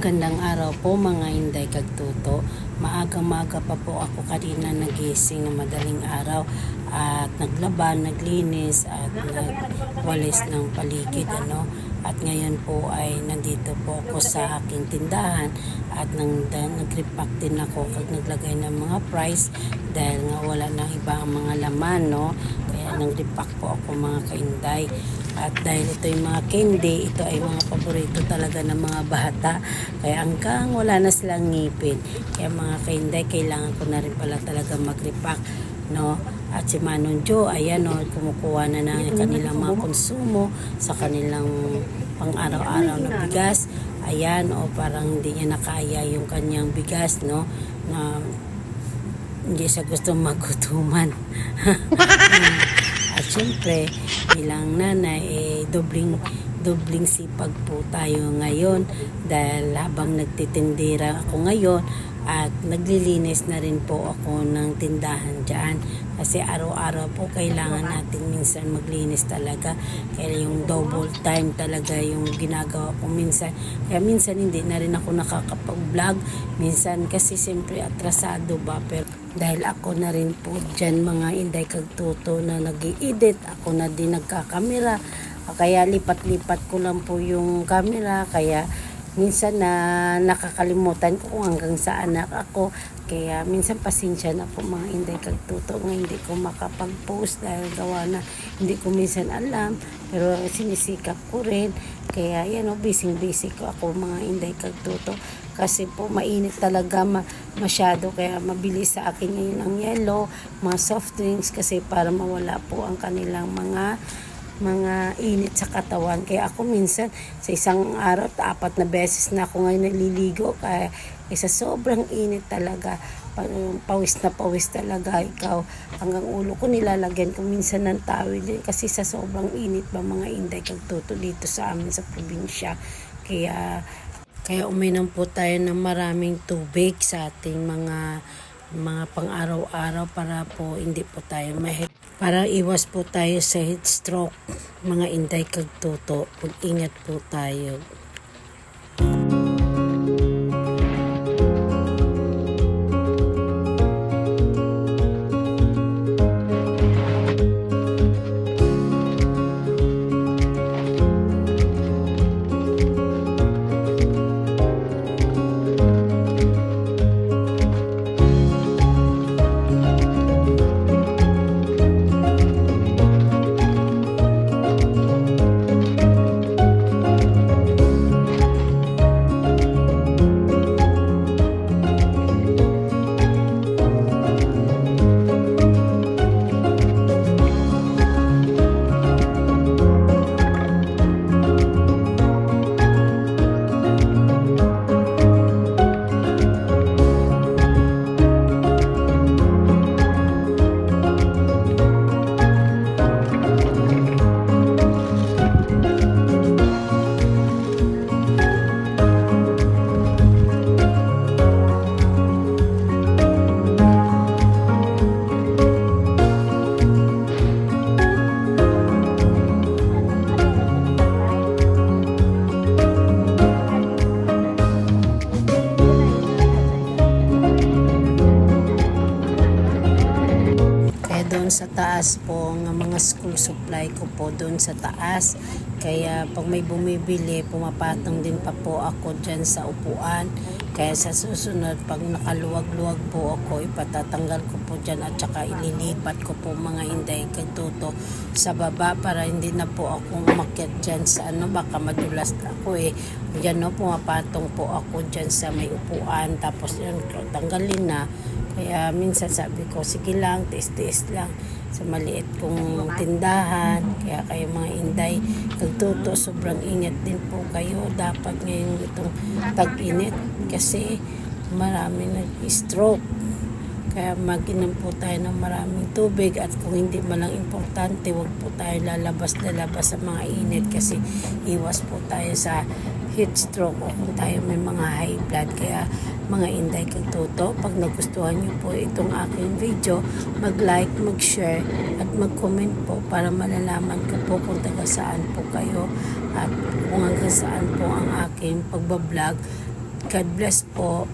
Magandang araw po mga Inday Kagtuto. Maaga-maga pa po ako kanina nagising na madaling araw at naglaban, naglinis at nagwalis ng paligid At ngayon po ay nandito po ako sa aking tindahan at nag-repack din ako kag naglagay ng mga price dahil nga wala nang iba ang mga laman Kaya nag-repack po ako mga kainday. At dahil ito yung mga candy, ito ay mga paborito talaga ng mga bata. Kaya hanggang wala na silang ngipin. Kaya mga kainday, kailangan ko na rin pala talaga mag-repack, At si Manong Joe, ayan, kumukuha na ng kanilang mga konsumo sa kanilang pang-araw-araw na bigas. Ayan, parang hindi niya nakaya yung kanyang bigas, na hindi siya gusto magutuman. At syempre, bilang nanay, dobling sipag po tayo ngayon dahil habang nagtitindera ako ngayon at naglilinis na rin po ako ng tindahan dyan kasi araw-araw po kailangan natin minsan maglinis talaga, kaya yung double time talaga yung ginagawa ko minsan, kaya minsan hindi na rin ako nakakapag-vlog minsan kasi siyempre atrasado ba, pero dahil ako na rin po dyan mga Inday Kagtuto na nag-i-edit, ako na din nagkakamera, kaya lipat-lipat ko lang po yung camera, kaya minsan na nakakalimutan ko kung hanggang saan ako. Kaya minsan pasensya na po mga Inday Kagtuto nga hindi ko makapag-post dahil gawa na hindi ko minsan alam, pero sinisikap ko rin. Kaya yan busy ko ako mga Inday Kagtuto kasi po mainit talaga masyado, kaya mabilis sa akin ngayon ang yellow, mga soft drinks kasi para mawala po ang kanilang mga init sa katawan. Kaya ako minsan sa isang araw 4 na beses na ako ngayon naliligo kaya sa sobrang init talaga, pawis na pawis talaga ikaw hanggang ulo ko nilalagyan ko minsan ng tawel din kasi sa sobrang init ba mga Inday Kagtuto dito sa amin sa probinsya. Kaya uminom po tayo ng maraming tubig sa ating mga pang-araw-araw para po hindi po tayo para iwas po tayo sa heat stroke mga Inday Kagtuto. Ingat po tayo. Doon sa taas po ng mga school supply ko po doon sa taas, kaya pag may bumibili pumapatong din pa po ako dyan sa upuan, kaya sa susunod pag nakaluwag-luwag po ako ipatatanggal ko po dyan at saka ililipat ko po mga Inday Kagtuto sa baba para hindi na po ako umakyat dyan sa baka madulas ako dyan pumapatong po ako dyan sa may upuan, tapos yun tanggalin na. Kaya minsan sabi ko, sige lang, tiis-tiis lang sa maliit kong tindahan. Kaya kayo mga Inday Kagtuto, sobrang ingat din po kayo. Dapat ngayon itong tag-init kasi marami nag-stroke. Kaya mag-inom po tayo ng maraming tubig at kung hindi man lang importante, wag po tayo lalabas sa mga init kasi iwas po tayo sa heat stroke o kung tayo may mga high blood. Kaya mga Inday Kagtuto, pag nagustuhan nyo po itong aking video, mag-like, mag-share at mag-comment po para malalaman ko po kung taga saan po kayo at kung hanggang saan po ang aking pagbablog God bless po.